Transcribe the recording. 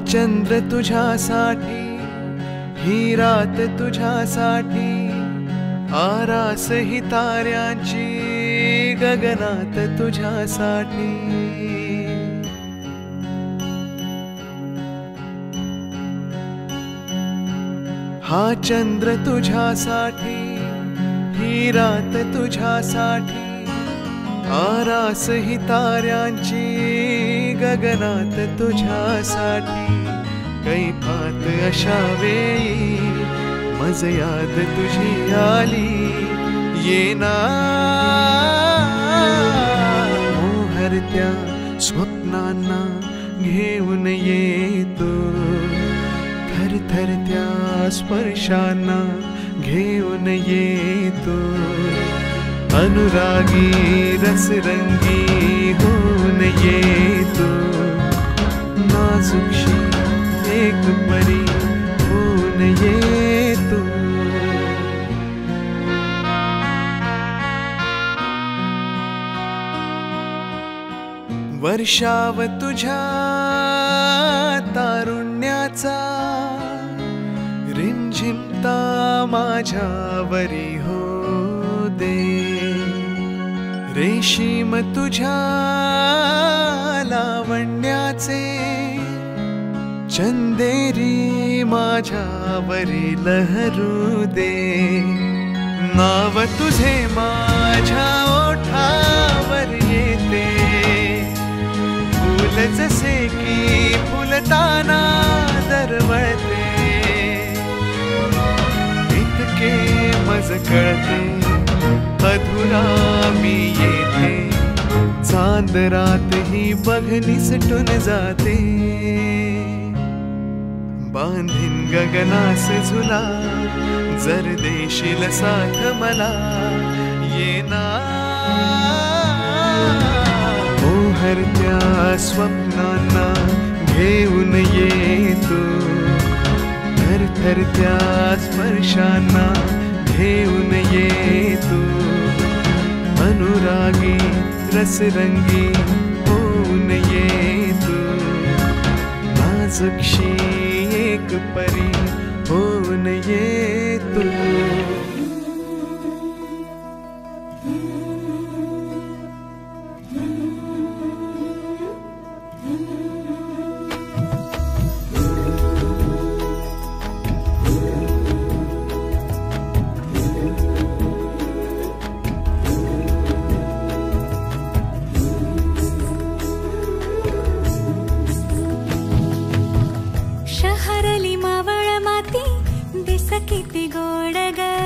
चंद्र तुझ्यासाठी, ही रात तुझ्यासाठी, आरास ही ताऱ्यांची गगनात तुझ्यासाठी। हा चंद्र तुझ्यासाठी, ही रात तुझ्यासाठी, आरास ही ताऱ्यांची गगनात तुझ्यासाठी। कैफात अशा वेळी मज याद तुझी आली, येना मोहरत्या स्वप्नांना घेऊन येतो, थरथरत्या स्पर्शांना घेऊन येतो। अनुरागी रसरंगी होऊन येतो, नाजुकशी एक परी होऊन येतो। वर्षाव तुझ्या तारुण्याचा, रिमझिमता माझ्यावरी हो दे। रेशीम तुझ्या लावण्याचे, चंदेरी माझ्यावरी लहरू दे। नाव तुझे माझ्या ओठावर येते, फूल जसे की फुलताना दरवळते। इतके मज कळते अधुरा मी येथे, चांद रात ही बघ सुटून जाते। बांधीन गगनास झुला, जर देशील साथ मला, येना मोहरत्या स्वप्नांना घेऊन येतो, थरथरत्या स्पर्शांना घेऊन येतो। अनुरागी रसरंगी होऊन येतो, नाजुकशी एक परी होऊन येतो। शहरली मावळ माती, दिस किती गोड ग